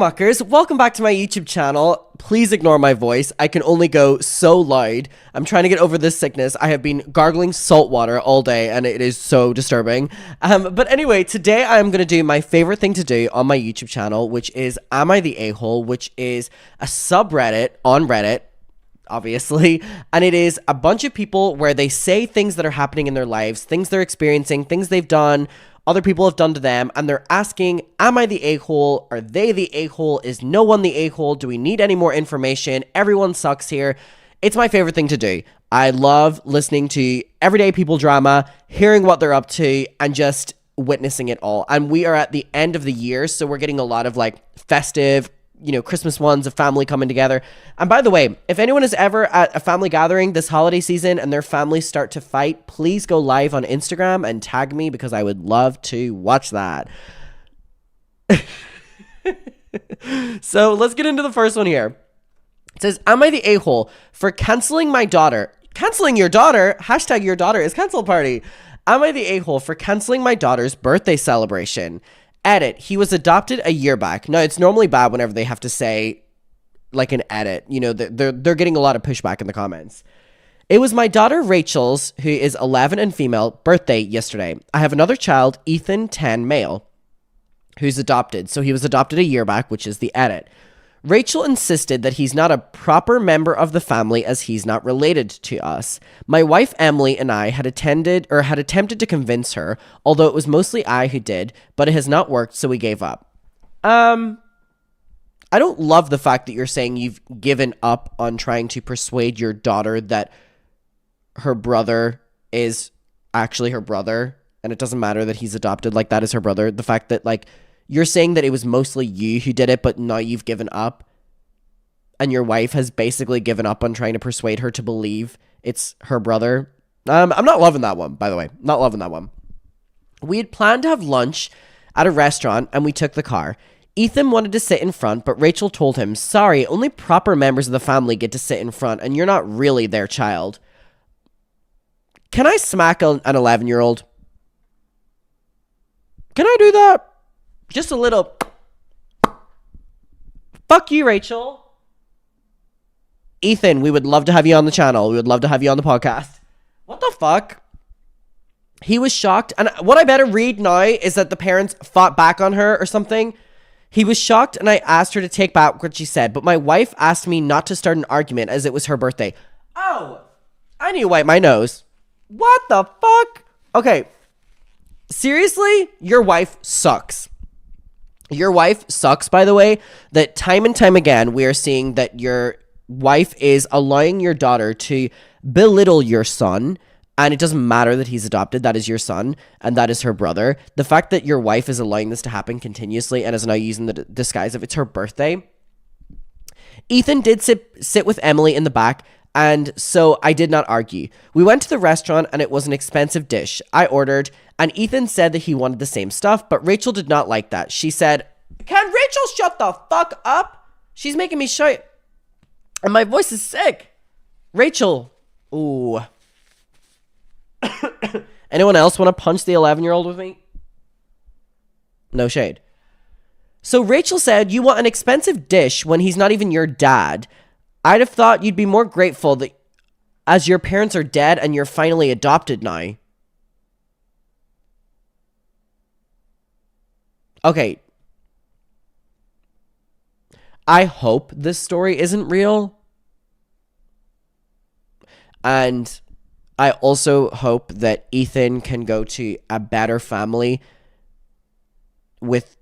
muckers, welcome back to my YouTube channel. Please ignore my voice. I can only go so loud. I'm trying to get over this sickness. I have been gargling salt water all day and it is so disturbing. But anyway, today I am going to do my favorite thing to do on my YouTube channel, which is Am I the A-hole, which is a subreddit on Reddit, obviously, and it is a bunch of people where they say things that are happening in their lives, things they're experiencing, things they've done, other people have done to them, and they're asking, am I the a-hole? Are they the a-hole? Is no one the a-hole? Do we need any more information? Everyone sucks here. It's my favorite thing to do. I love listening to everyday people drama, hearing what they're up to, and just witnessing it all. And we are at the end of the year, so we're getting a lot of like festive, Christmas ones of family coming together. And by the way, if anyone is ever at a family gathering this holiday season and their families start to fight, please go live on Instagram and tag me because I would love to watch that. So let's get into the first one here. It says, am I the a-hole for canceling my daughter? Canceling your daughter? Hashtag your daughter is cancel party. Am I the a-hole for canceling my daughter's birthday celebration? Edit, he was adopted a year back. Now, it's normally bad whenever they have to say, like, an edit. They're getting a lot of pushback in the comments. It was my daughter Rachel's, who is 11 and female, birthday yesterday. I have another child, Ethan, 10, male, who's adopted. So he was adopted a year back, which is the edit. Rachel insisted that he's not a proper member of the family as he's not related to us. My wife Emily and I had attempted to convince her, although it was mostly I who did, but it has not worked, so we gave up. I don't love the fact that you're saying you've given up on trying to persuade your daughter that her brother is actually her brother, and it doesn't matter that he's adopted, like that is her brother. The fact that like you're saying that it was mostly you who did it, but now you've given up. And your wife has basically given up on trying to persuade her to believe it's her brother. I'm not loving that one, by the way. Not loving that one. We had planned to have lunch at a restaurant, and we took the car. Ethan wanted to sit in front, but Rachel told him, sorry, only proper members of the family get to sit in front, and you're not really their child. Can I smack an 11-year-old? Can I do that? Just a little. Fuck you, Rachel. Ethan, we would love to have you on the channel. We would love to have you on the podcast. What the fuck? He was shocked. And what I better read now is that the parents fought back on her or something. He was shocked and I asked her to take back what she said. But my wife asked me not to start an argument as it was her birthday. Oh, I need to wipe my nose. What the fuck? Okay. Seriously? Your wife sucks. Your wife sucks, by the way, that time and time again, we are seeing that your wife is allowing your daughter to belittle your son, and it doesn't matter that he's adopted, that is your son, and that is her brother. The fact that your wife is allowing this to happen continuously and is now using the disguise of it's her birthday. Ethan did sit with Emily in the back, and so I did not argue. We went to the restaurant, and it was an expensive dish. I ordered, and Ethan said that he wanted the same stuff, but Rachel did not like that. She said, can Rachel shut the fuck up? She's making me shout. And my voice is sick. Rachel. Ooh. Anyone else want to punch the 11-year-old with me? No shade. So Rachel said, you want an expensive dish when he's not even your dad. I'd have thought you'd be more grateful that as your parents are dead and you're finally adopted now. Okay. I hope this story isn't real. And I also hope that Ethan can go to a better family with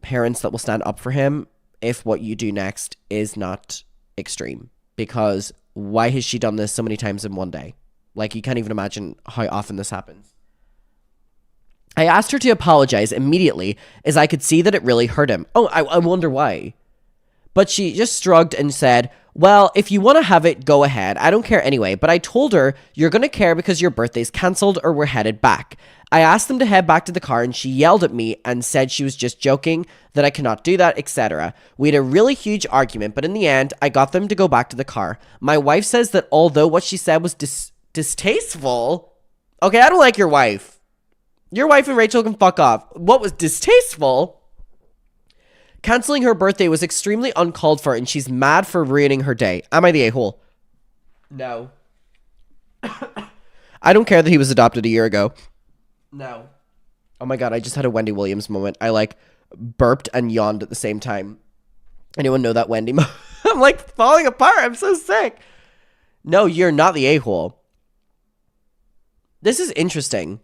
parents that will stand up for him if what you do next is not extreme. Because why has she done this so many times in one day? Like, you can't even imagine how often this happens. I asked her to apologize immediately as I could see that it really hurt him. Oh, I wonder why. But she just shrugged and said, well, if you want to have it, go ahead. I don't care anyway. But I told her, you're going to care because your birthday's cancelled or we're headed back. I asked them to head back to the car and she yelled at me and said she was just joking, that I cannot do that, etc. We had a really huge argument, but in the end, I got them to go back to the car. My wife says that although what she said was distasteful... Okay, I don't like your wife. Your wife and Rachel can fuck off. What was distasteful Canceling her birthday was extremely uncalled for, and she's mad for ruining her day. Am I the a-hole? No. I don't care that he was adopted a year ago. No. Oh my god, I just had a Wendy Williams moment. I like burped and yawned at the same time. Anyone know that Wendy moment? I'm like falling apart. I'm so sick. No, you're not the a-hole. This is interesting.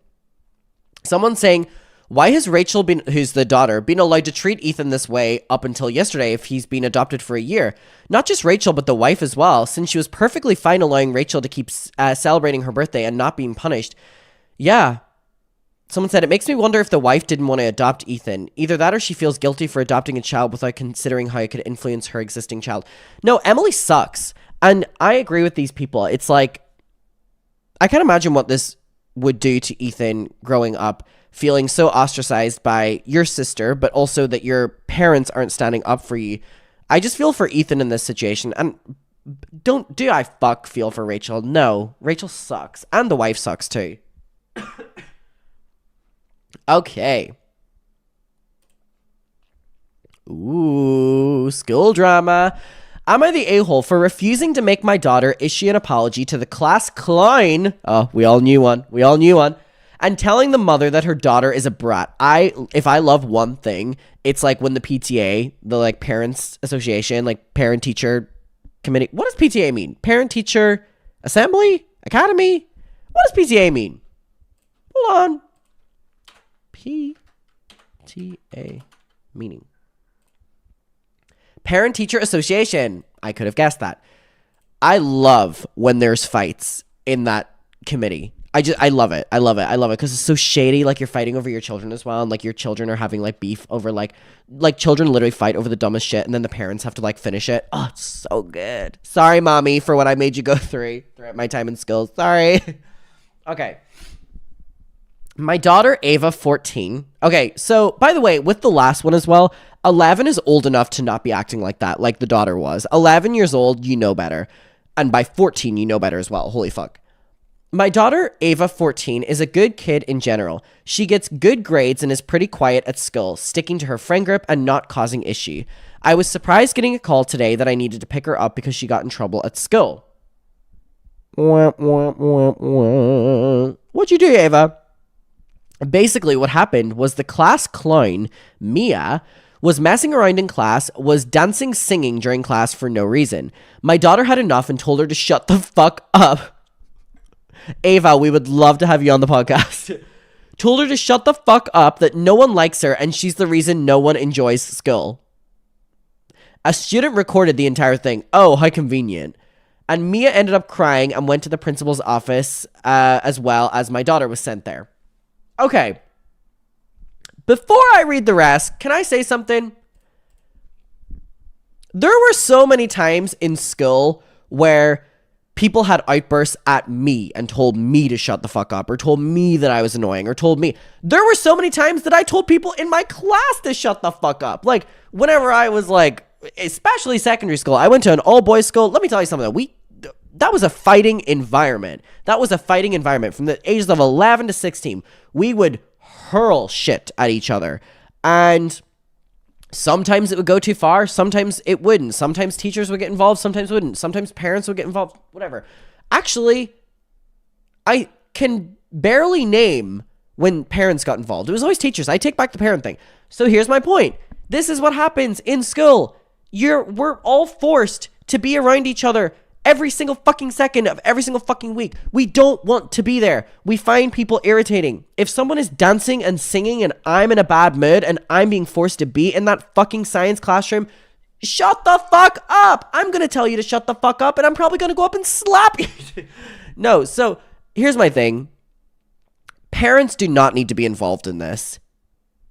Someone's saying, why has Rachel been, who's the daughter, been allowed to treat Ethan this way up until yesterday if he's been adopted for a year? Not just Rachel, but the wife as well, since she was perfectly fine allowing Rachel to keep celebrating her birthday and not being punished. Yeah. Someone said, it makes me wonder if the wife didn't want to adopt Ethan. Either that or she feels guilty for adopting a child without considering how it could influence her existing child. No, Emily sucks. And I agree with these people. It's like, I can't imagine what this would do to Ethan growing up, feeling so ostracized by your sister, but also that your parents aren't standing up for you. I just feel for Ethan in this situation. And do I feel for Rachel? No, Rachel sucks. And the wife sucks too. Okay. Ooh, school drama. Am I the a-hole for refusing to make my daughter issue an apology to the class clown? Oh, we all knew one. And telling the mother that her daughter is a brat. If I love one thing, it's like when the PTA, the like parents association, like parent teacher committee. What does PTA mean? Parent teacher assembly? Academy? What does PTA mean? Hold on. PTA meaning. Parent teacher association. I could have guessed that. I love when there's fights in that committee. I love it. I love it because it's so shady. Like you're fighting over your children as well, and like your children are having like beef over like children literally fight over the dumbest shit, and then the parents have to like finish it. Oh, it's so good. Sorry, mommy, for what I made you go through throughout my time in school. Sorry. Okay. My daughter, Ava, 14. Okay, so, by the way, with the last one as well, 11 is old enough to not be acting like that, like the daughter was. 11 years old, you know better. And by 14, you know better as well. Holy fuck. My daughter, Ava, 14, is a good kid in general. She gets good grades and is pretty quiet at school, sticking to her friend group and not causing issue. I was surprised getting a call today that I needed to pick her up because she got in trouble at school. What'd you do, Ava? Basically, what happened was the class clown, Mia, was messing around in class, was dancing, singing during class for no reason. My daughter had enough and told her to shut the fuck up. Ava, we would love to have you on the podcast. Told her to shut the fuck up, that no one likes her, and she's the reason no one enjoys school. A student recorded the entire thing. Oh, how convenient. And Mia ended up crying and went to the principal's office, as well as my daughter was sent there. Okay, before I read the rest, can I say something? There were so many times in school where people had outbursts at me and told me to shut the fuck up, or told me that I was annoying, or told me. There were so many times that I told people in my class to shut the fuck up. Like, whenever I was like, especially secondary school, I went to an all-boys school. Let me tell you something. That was a fighting environment. From the ages of 11 to 16. We would hurl shit at each other. And sometimes it would go too far. Sometimes it wouldn't. Sometimes teachers would get involved. Sometimes wouldn't. Sometimes parents would get involved. Whatever. Actually, I can barely name when parents got involved. It was always teachers. I take back the parent thing. So here's my point. This is what happens in school. We're all forced to be around each other every single fucking second of every single fucking week. We don't want to be there. We find people irritating. If someone is dancing and singing and I'm in a bad mood and I'm being forced to be in that fucking science classroom, shut the fuck up. I'm going to tell you to shut the fuck up, and I'm probably going to go up and slap you. No, so here's my thing. Parents do not need to be involved in this.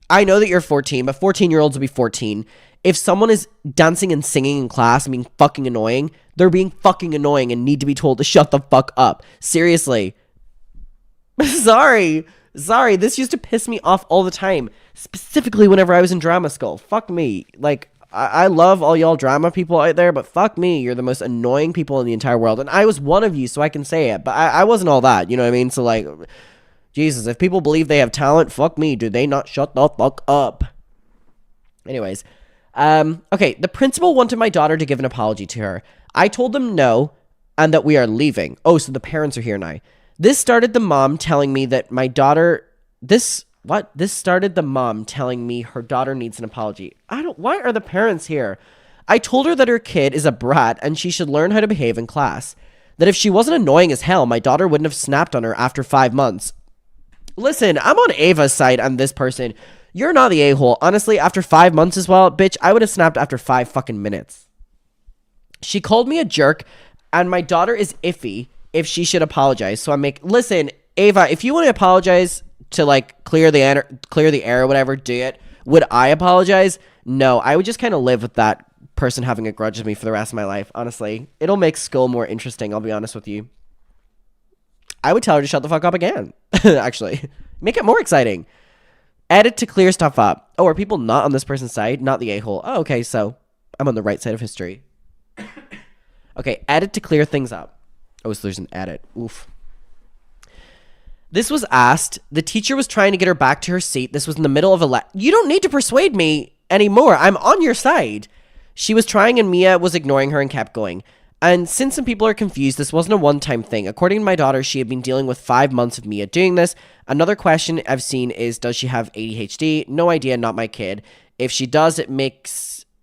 I know that you're 14, but 14-year-olds will be 14. If someone is dancing and singing in class and being fucking annoying, they're being fucking annoying and need to be told to shut the fuck up. Seriously. Sorry. This used to piss me off all the time. Specifically whenever I was in drama school. Fuck me. Like, I love all y'all drama people out there, but fuck me. You're the most annoying people in the entire world. And I was one of you, so I can say it. But I wasn't all that. You know what I mean? So, like, Jesus, if people believe they have talent, fuck me. Do they not shut the fuck up? Anyways. Okay, the principal wanted my daughter to give an apology to her. I told them no and that we are leaving. Oh, so the parents are here now. This started the mom telling me that my daughter... This started the mom telling me her daughter needs an apology. Why are the parents here? I told her that her kid is a brat and she should learn how to behave in class. That if she wasn't annoying as hell, my daughter wouldn't have snapped on her after 5 months. Listen, I'm on Ava's side on this person. You're not the a-hole. Honestly, after 5 months as well, bitch, I would have snapped after 5 fucking minutes. She called me a jerk and my daughter is iffy if she should apologize. So listen, Ava, if you want to apologize to like clear the air or whatever, do it. Would I apologize? No, I would just kind of live with that person having a grudge with me for the rest of my life. Honestly, it'll make school more interesting. I'll be honest with you. I would tell her to shut the fuck up again. Actually, make it more exciting. Edit to clear stuff up. Oh, are people not on this person's side? Not the a-hole. Oh, okay, so I'm on the right side of history. Okay, edit to clear things up. Oh, so there's an edit. Oof. This was asked. The teacher was trying to get her back to her seat. This was in the middle of a You don't need to persuade me anymore. I'm on your side. She was trying and Mia was ignoring her and kept going. And since some people are confused, this wasn't a one-time thing. According to my daughter, she had been dealing with 5 months of Mia doing this. Another question I've seen is, does she have ADHD? No idea, not my kid. If she does, it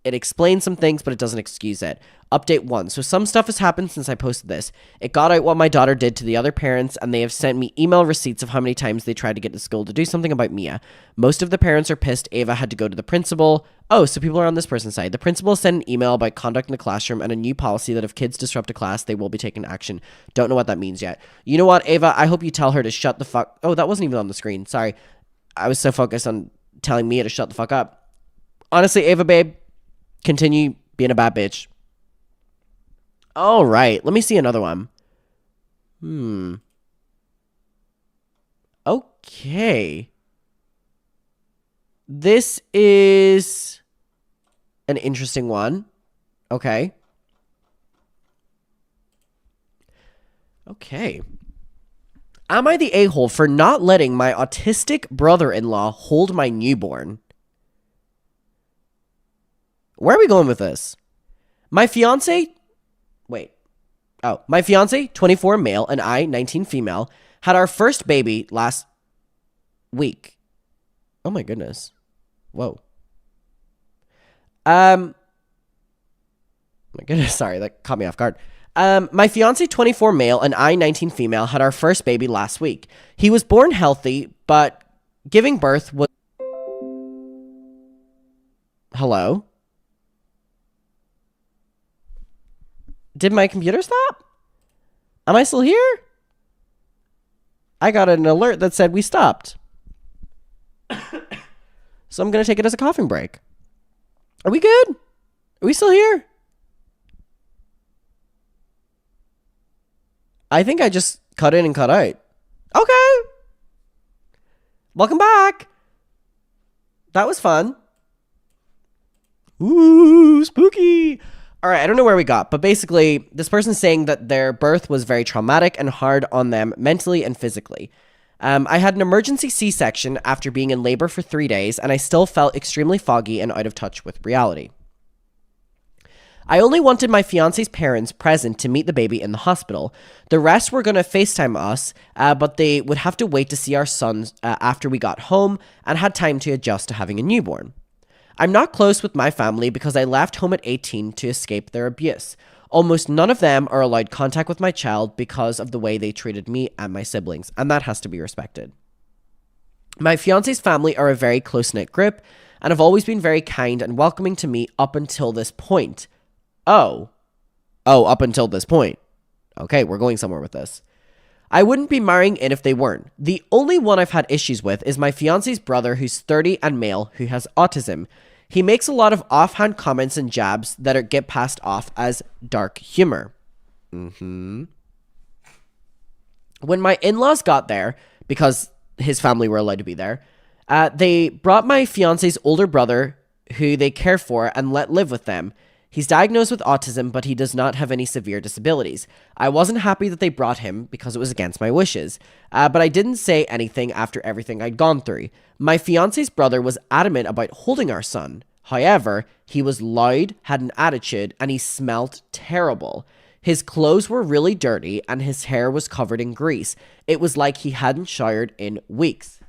explains some things, but it doesn't excuse it. Update 1. So some stuff has happened since I posted this. It got out what my daughter did to the other parents, and they have sent me email receipts of how many times they tried to get to school to do something about Mia. Most of the parents are pissed Ava had to go to the principal. Oh, so people are on this person's side. The principal sent an email about conduct in the classroom and a new policy that if kids disrupt a class, they will be taken action. Don't know what that means yet. You know what, Ava? I hope you tell her to shut the fuck... Oh, that wasn't even on the screen. Sorry. I was so focused on telling Mia to shut the fuck up. Honestly, Ava, babe, continue being a bad bitch. All right, let me see another one. Okay. This is an interesting one. Okay. Okay. Am I the a-hole for not letting my autistic brother-in-law hold my newborn? Where are we going with this? My fiance... Wait. Oh, my fiance, 24 male, and I, 19 female, had our first baby last week. Oh my goodness. Whoa. My goodness, sorry, that caught me off guard. My fiance, 24 male, and I, 19 female, had our first baby last week. He was born healthy, but giving birth was... Hello? Did my computer stop? Am I still here? I got an alert that said we stopped. So I'm going to take it as a coughing break. Are we good? Are we still here? I think I just cut in and cut out. Okay. Welcome back. That was fun. Ooh, spooky. All right, I don't know where we got, but basically, this person's saying that their birth was very traumatic and hard on them mentally and physically. I had an emergency C-section after being in labor for 3 days, and I still felt extremely foggy and out of touch with reality. I only wanted my fiance's parents present to meet the baby in the hospital. The rest were going to FaceTime us, but they would have to wait to see our sons after we got home and had time to adjust to having a newborn. I'm not close with my family because I left home at 18 to escape their abuse. Almost none of them are allowed contact with my child because of the way they treated me and my siblings, and that has to be respected. My fiance's family are a very close-knit group and have always been very kind and welcoming to me up until this point. Oh, up until this point. Okay, we're going somewhere with this. I wouldn't be marrying in if they weren't. The only one I've had issues with is my fiance's brother who's 30 and male who has autism. He makes a lot of offhand comments and jabs that get passed off as dark humor. When my in-laws got there, because his family were allowed to be there, they brought my fiance's older brother who they care for and let live with them. He's diagnosed with autism, but he does not have any severe disabilities. I wasn't happy that they brought him because it was against my wishes, but I didn't say anything after everything I'd gone through. My fiance's brother was adamant about holding our son. However, he was loud, had an attitude, and he smelt terrible. His clothes were really dirty, and his hair was covered in grease. It was like he hadn't showered in weeks.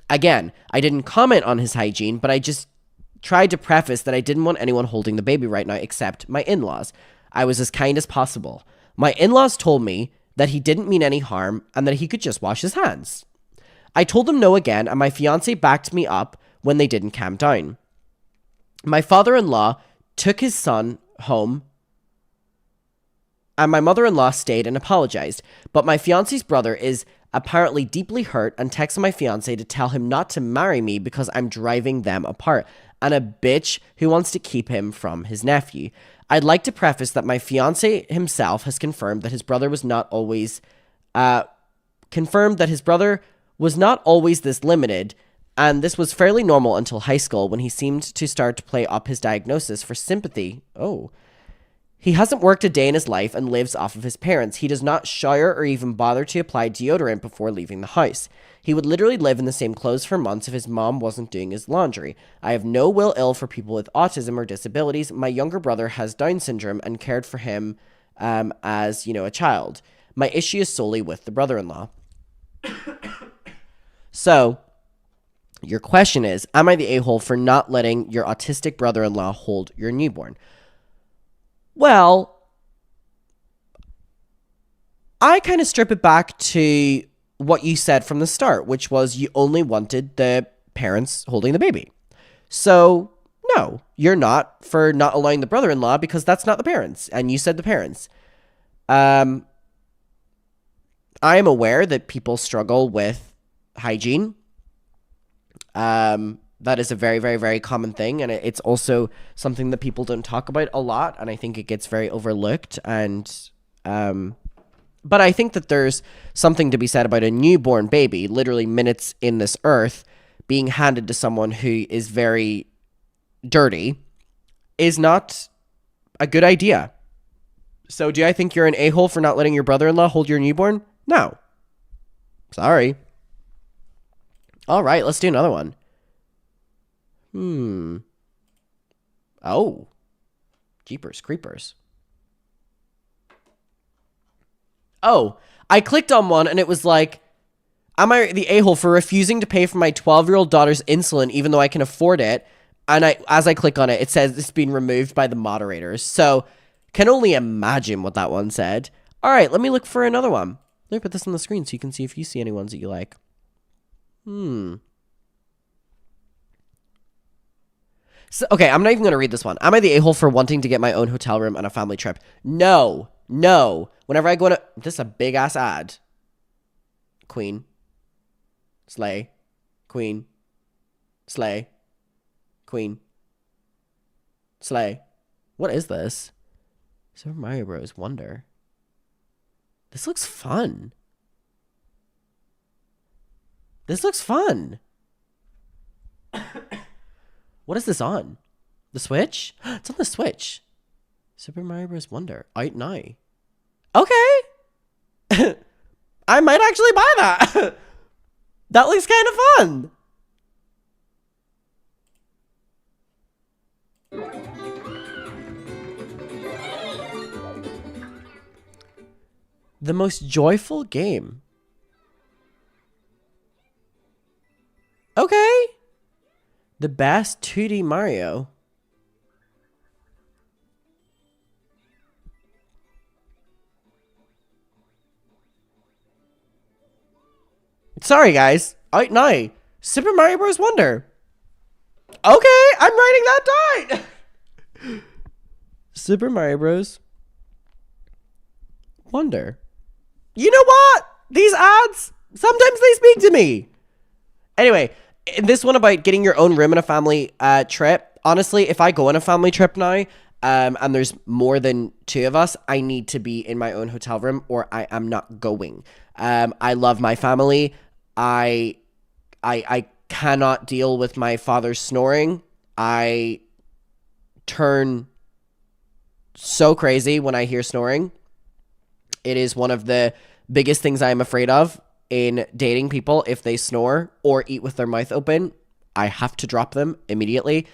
Again, I didn't comment on his hygiene, but I just tried to preface that I didn't want anyone holding the baby right now except my in-laws. I was as kind as possible. My in-laws told me that he didn't mean any harm and that he could just wash his hands. I told them no again, and my fiance backed me up when they didn't calm down. My father-in-law took his son home, and my mother-in-law stayed and apologized, but my fiance's brother is apparently deeply hurt and texted my fiance to tell him not to marry me because I'm driving them apart, and a bitch who wants to keep him from his nephew. I'd like to preface that my fiance himself has confirmed that his brother was not always this limited, and this was fairly normal until high school when he seemed to start to play up his diagnosis for sympathy. Oh. He hasn't worked a day in his life and lives off of his parents. He does not shower or even bother to apply deodorant before leaving the house. He would literally live in the same clothes for months if his mom wasn't doing his laundry. I have no ill for people with autism or disabilities. My younger brother has Down syndrome and cared for him as, a child. My issue is solely with the brother-in-law. So, your question is, am I the a-hole for not letting your autistic brother-in-law hold your newborn? Well, I kind of strip it back to what you said from the start, which was you only wanted the parents holding the baby. So, no, you're not for not allowing the brother-in-law because that's not the parents, and you said the parents. I am aware that people struggle with hygiene. That is a very, very, very common thing, and it's also something that people don't talk about a lot, and I think it gets very overlooked. And but I think that there's something to be said about a newborn baby, literally minutes in this earth, being handed to someone who is very dirty, is not a good idea. So do I think you're an a-hole for not letting your brother-in-law hold your newborn? No. Sorry. All right, let's do another one. Oh. Jeepers creepers. Oh, I clicked on one and it was like, am I the a-hole for refusing to pay for my 12-year-old daughter's insulin even though I can afford it? And as I click on it, it says it's been removed by the moderators. So, can only imagine what that one said. All right, let me look for another one. Let me put this on the screen so you can see if you see any ones that you like. So, okay, I'm not even going to read this one. Am I the a-hole for wanting to get my own hotel room on a family trip? No. Whenever I go on this is a big-ass ad. Queen. Slay. Queen. Slay. Queen. Slay. What is this? Super Mario Bros. Wonder. This looks fun. What is this on? The Switch? It's on the Switch. Super Mario Bros. Wonder. Out now. Okay. I might actually buy that. That looks kind of fun. The most joyful game. Okay. The best 2D Mario. Sorry, guys. Out now. Super Mario Bros. Wonder. Okay, I'm writing that down. Super Mario Bros. Wonder. You know what? These ads, sometimes they speak to me. Anyway, this one about getting your own room in a family trip. Honestly, if I go on a family trip now, and there's more than 2 of us, I need to be in my own hotel room or I am not going. I love my family. I cannot deal with my father's snoring. I turn so crazy when I hear snoring. It is one of the biggest things I am afraid of in dating people. If they snore or eat with their mouth open, I have to drop them immediately.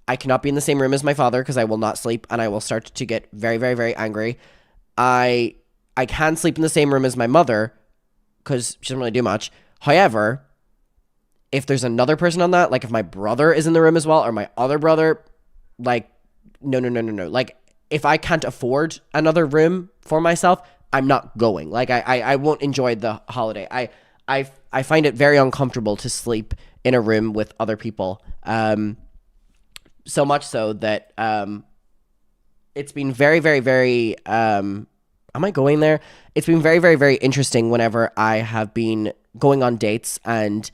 I cannot be in the same room as my father because I will not sleep and I will start to get very, very, very angry. I can sleep in the same room as my mother because she doesn't really do much. However, if there's another person on that, like if my brother is in the room as well or my other brother, like, no. Like, if I can't afford another room for myself, I'm not going. Like, I won't enjoy the holiday. I find it very uncomfortable to sleep in a room with other people. So much so that it's been very, very, very... am I going there? It's been very, very, very interesting whenever I have been going on dates and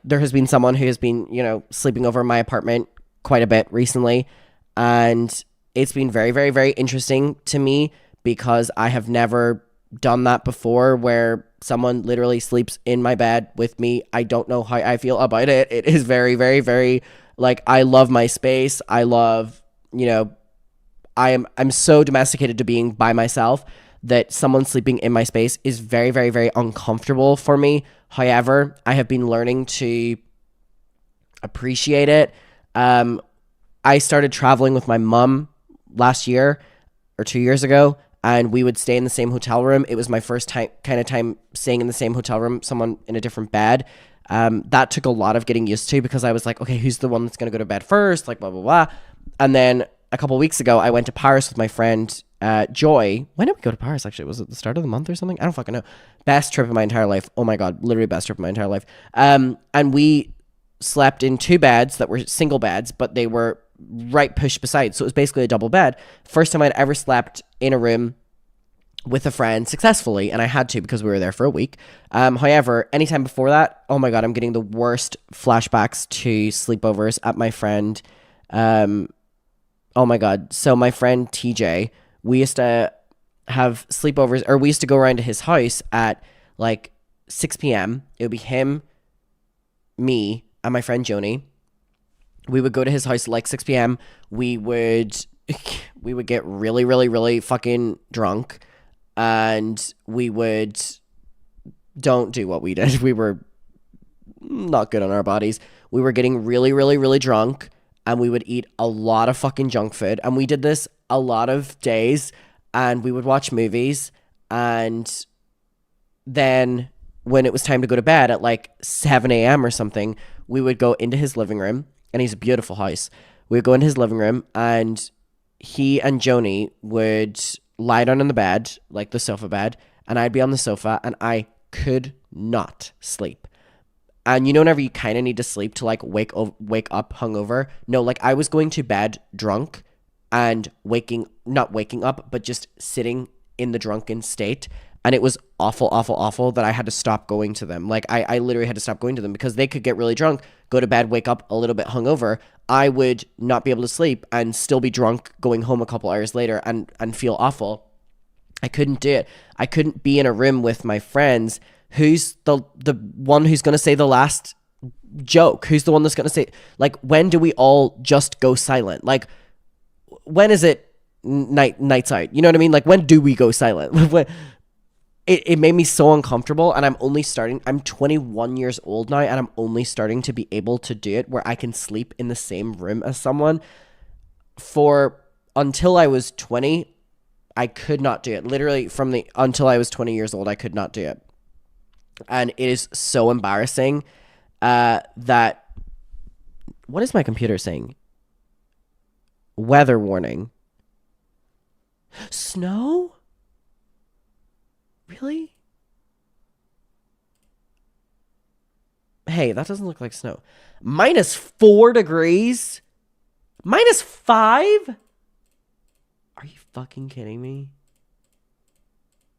there has been someone who has been, sleeping over my apartment quite a bit recently. And it's been very, very, very interesting to me because I have never done that before where someone literally sleeps in my bed with me. I don't know how I feel about it. It is very, very, very, I love my space. I love, I'm so domesticated to being by myself that someone sleeping in my space is very, very, very uncomfortable for me. However, I have been learning to appreciate it. I started traveling with my mom last year or 2 years ago, and we would stay in the same hotel room. It was my first time staying in the same hotel room, someone in a different bed. That took a lot of getting used to because I was like, okay, who's the one that's going to go to bed first? Like, blah, blah, blah. And then a couple of weeks ago, I went to Paris with my friend Joy. When did we go to Paris, actually? Was it the start of the month or something? I don't fucking know. Best trip of my entire life. Oh my God, literally best trip of my entire life. And we slept in 2 beds that were single beds, but they were right pushed beside. So it was basically a double bed. First time I'd ever slept in a room with a friend successfully, and I had to because we were there for a week. However, anytime before that, oh my God, I'm getting the worst flashbacks to sleepovers at my friend. Oh my God. So my friend TJ, we used to have sleepovers, or we used to go around to his house at 6 p.m. It would be him, me, and my friend Joni. We would go to his house at 6 p.m. We would get really, really, really fucking drunk, and we would don't do what we did. We were not good on our bodies. We were getting really, really, really drunk, and we would eat a lot of fucking junk food. And we did this a lot of days, and we would watch movies. And then when it was time to go to bed at 7 a.m. or something, we would go into his living room, and he's a beautiful house. We would go into his living room, and he and Joni would lie down on the bed, the sofa bed, and I'd be on the sofa, and I could not sleep. And whenever you kind of need to sleep to wake up hungover. No, I was going to bed drunk and not waking up, but just sitting in the drunken state. And it was awful, awful, awful that I had to stop going to them. I literally had to stop going to them because they could get really drunk, go to bed, wake up a little bit hungover. I would not be able to sleep and still be drunk going home a couple hours later and feel awful. I couldn't do it. I couldn't be in a room with my friends. Who's the one who's going to say the last joke? Who's the one that's going to say, when do we all just go silent? When is it nights out? You know what I mean? When do we go silent? It made me so uncomfortable, and I'm 21 years old now, and I'm only starting to be able to do it where I can sleep in the same room as someone. Until I was 20, I could not do it. Literally until I was 20 years old, I could not do it. And it is so embarrassing that... What is my computer saying? Weather warning. Snow? Really? Hey, that doesn't look like snow. -4 degrees? -5? Are you fucking kidding me?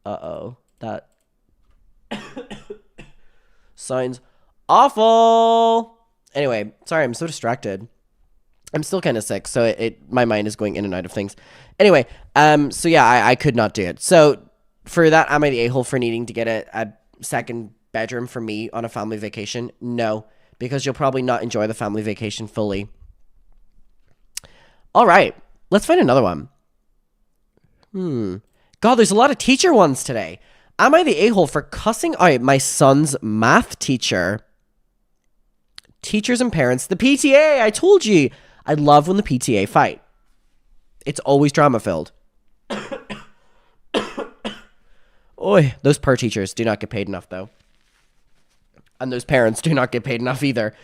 Uh-oh. That sounds awful. Anyway, sorry, I'm so distracted. I'm still kind of sick, so my mind is going in and out of things. Anyway, so yeah, I could not do it. So for that, am I the a-hole for needing to get a second bedroom for me on a family vacation? No, because you'll probably not enjoy the family vacation fully. All right, let's find another one. God, there's a lot of teacher ones today. Am I the a-hole for cussing out my son's math teacher? Teachers and parents, the PTA, I told you. I love when the PTA fight. It's always drama-filled. Oi, those per teachers do not get paid enough, though. And those parents do not get paid enough either.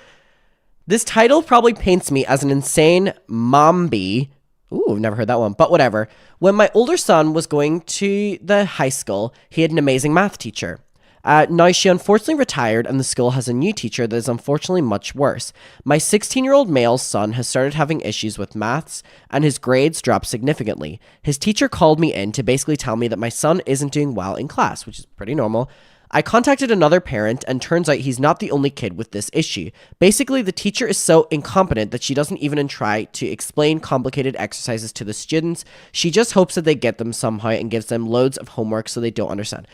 This title probably paints me as an insane mombi. Ooh, I've never heard that one, but whatever. When my older son was going to the high school, he had an amazing math teacher. Now, she unfortunately retired, and the school has a new teacher that is unfortunately much worse. My 16-year-old male son has started having issues with maths, and his grades dropped significantly. His teacher called me in to basically tell me that my son isn't doing well in class, which is pretty normal. I contacted another parent, and turns out he's not the only kid with this issue. Basically, the teacher is so incompetent that she doesn't even try to explain complicated exercises to the students. She just hopes that they get them somehow and gives them loads of homework so they don't understand.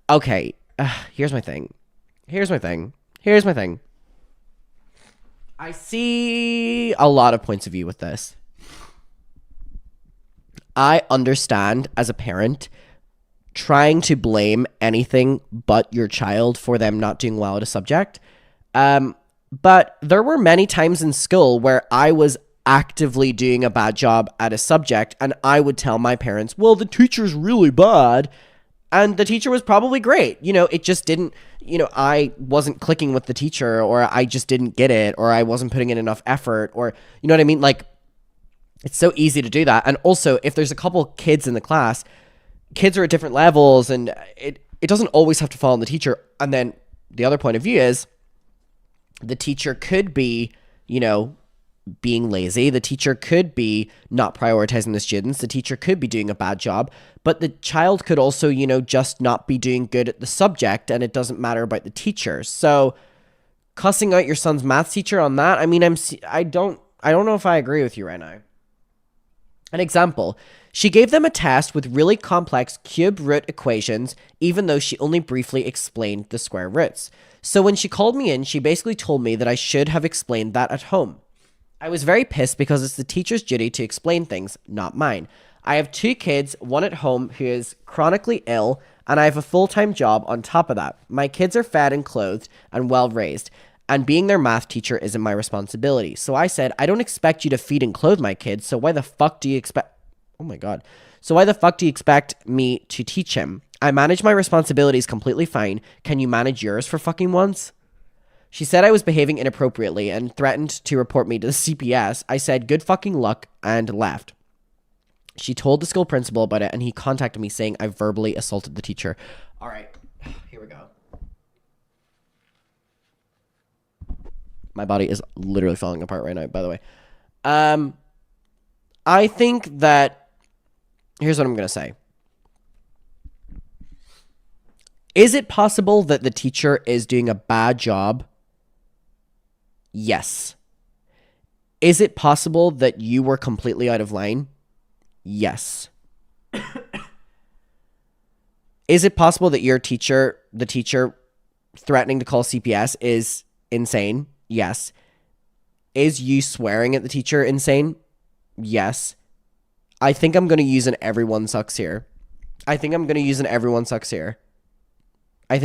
Okay. Here's my thing. I see a lot of points of view with this. I understand as a parent trying to blame anything but your child for them not doing well at a subject. But there were many times in school where I was actively doing a bad job at a subject, and I would tell my parents, well, the teacher's really bad. And the teacher was probably great. It just didn't, I wasn't clicking with the teacher, or I just didn't get it, or I wasn't putting in enough effort, or, you know what I mean? Like, it's so easy to do that. And also, if there's a couple kids in the class, kids are at different levels, and it doesn't always have to fall on the teacher. And then the other point of view is the teacher could be, being lazy. The teacher could be not prioritizing the students. The teacher could be doing a bad job, but the child could also, just not be doing good at the subject, and it doesn't matter about the teacher. So cussing out your son's math teacher on that, I mean, I don't know if I agree with you right now. An example, she gave them a test with really complex cube root equations, even though she only briefly explained the square roots. So when she called me in, she basically told me that I should have explained that at home. I was very pissed because it's the teacher's duty to explain things, not mine. I have 2 kids, one at home who is chronically ill, and I have a full-time job on top of that. My kids are fed and clothed and well-raised, and being their math teacher isn't my responsibility. So I said, I don't expect you to feed and clothe my kids, so why the fuck do you expect... Oh my god. So why the fuck do you expect me to teach him? I manage my responsibilities completely fine. Can you manage yours for fucking once? She said I was behaving inappropriately and threatened to report me to the CPS. I said good fucking luck and left. She told the school principal about it, and he contacted me saying I verbally assaulted the teacher. All right, here we go. My body is literally falling apart right now, by the way. I think that... Here's what I'm going to say. Is it possible that the teacher is doing a bad job? Yes. Is it possible that you were completely out of line? Yes. Is it possible that the teacher threatening to call CPS is insane? Yes. Is you swearing at the teacher insane? Yes. I think I'm going to use an everyone sucks here. I think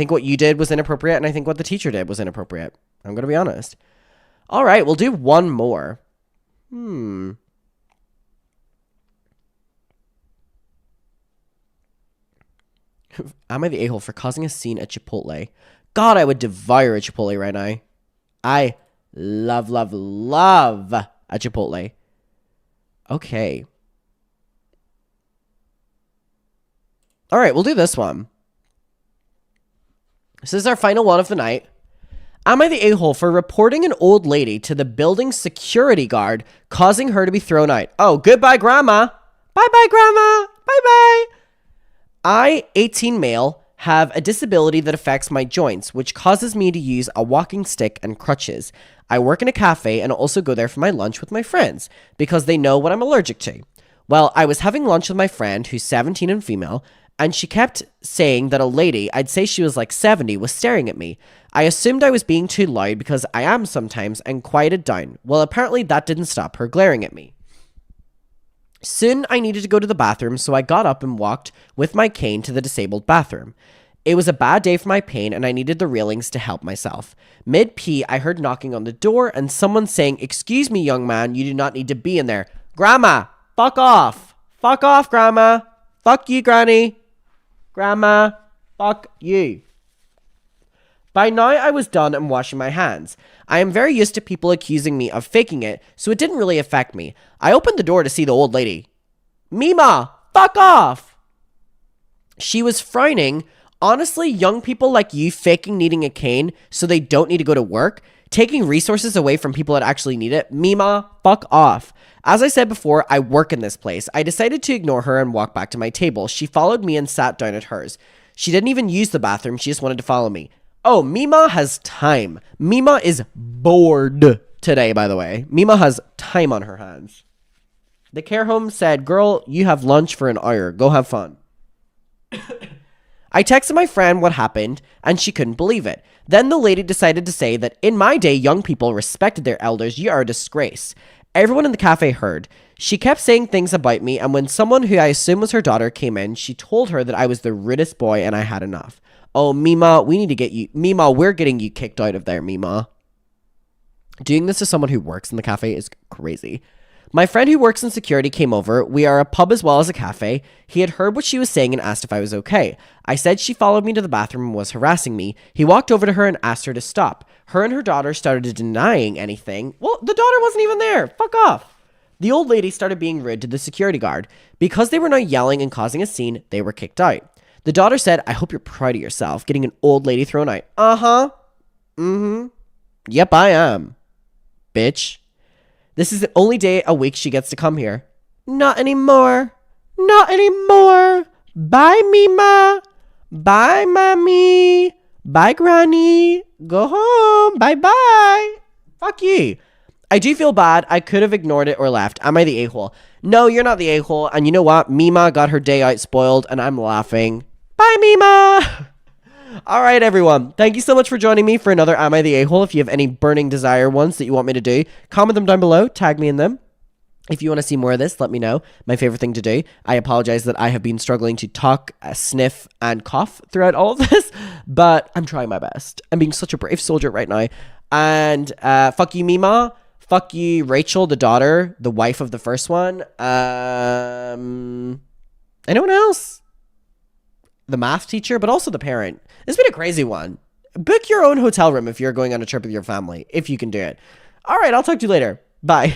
what you did was inappropriate, and I think what the teacher did was inappropriate. I'm going to be honest. All right, we'll do one more. Am I the a-hole for causing a scene at Chipotle? God, I would devour a Chipotle right now. I love a Chipotle. Okay. All right, we'll do this one. This is our final one of the night. Am I the a-hole for reporting an old lady to the building security guard, causing her to be thrown out? Oh, goodbye, Grandma. Bye-bye, Grandma. Bye-bye. I, 18 male, have a disability that affects my joints, which causes me to use a walking stick and crutches. I work in a cafe and also go there for my lunch with my friends because they know what I'm allergic to. Well, I was having lunch with my friend who's 17 and female, and she kept saying that a lady, I'd say she was like 70, was staring at me. I assumed I was being too loud because I am sometimes and quieted down. Well, apparently that didn't stop her glaring at me. Soon I needed to go to the bathroom, so I got up and walked with my cane to the disabled bathroom. It was a bad day for my pain and I needed the railings to help myself. Mid-pee, I heard knocking on the door and someone saying, "Excuse me, young man, you do not need to be in there." Grandma, fuck off. Fuck off, Grandma. Fuck you, Granny. Grandma, fuck you. By now, I was done and washing my hands. I am very used to people accusing me of faking it, so it didn't really affect me. I opened the door to see the old lady. "Mima, fuck off." She was frowning. "Honestly, young people like you faking needing a cane so they don't need to go to work, taking resources away from people that actually need it. Mima, fuck off." As I said before, I work in this place. I decided to ignore her and walk back to my table. She followed me and sat down at hers. She didn't even use the bathroom. She just wanted to follow me. Oh, Mima has time. Mima is bored today, by the way. Mima has time on her hands. The care home said, "Girl, you have lunch for an hour. Go have fun." I texted my friend what happened, and she couldn't believe it. Then the lady decided to say that in my day, young people respected their elders. You are a disgrace. Everyone in the cafe heard. She kept saying things about me, and when someone who I assume was her daughter came in, she told her that I was the rudest boy and I had enough. Oh, Mima, we need to get you. Mima, we're getting you kicked out of there, Mima. Doing this to someone who works in the cafe is crazy. My friend who works in security came over. We are a pub as well as a cafe. He had heard what she was saying and asked if I was okay. I said she followed me to the bathroom and was harassing me. He walked over to her and asked her to stop. Her and her daughter started denying anything. Well, the daughter wasn't even there. Fuck off. The old lady started being rude to the security guard. Because they were now yelling and causing a scene, they were kicked out. The daughter said, "I hope you're proud of yourself, getting an old lady thrown out." Uh-huh. Mm-hmm. Yep, I am. Bitch. This is the only day a week she gets to come here. Not anymore. Not anymore. Bye, Mima. Bye, Mommy. Bye, Granny. Go home. Bye-bye. Fuck you. I do feel bad. I could have ignored it or left. Am I the a-hole? No, you're not the a-hole. And you know what? Mima got her day out spoiled, and I'm laughing. Bye, Mima. All right, everyone. Thank you so much for joining me for another Am I the A-hole? If you have any burning desire ones that you want me to do, comment them down below. Tag me in them. If you want to see more of this, let me know. My favorite thing to do. I apologize that I have been struggling to talk, sniff, and cough throughout all of this, but I'm trying my best. I'm being such a brave soldier right now. And fuck you, Mima. Fuck you, Rachel, the daughter, the wife of the first one. Anyone else? The math teacher, but also the parent. It's been a crazy one. Book your own hotel room if you're going on a trip with your family, if you can do it. All right, I'll talk to you later. Bye.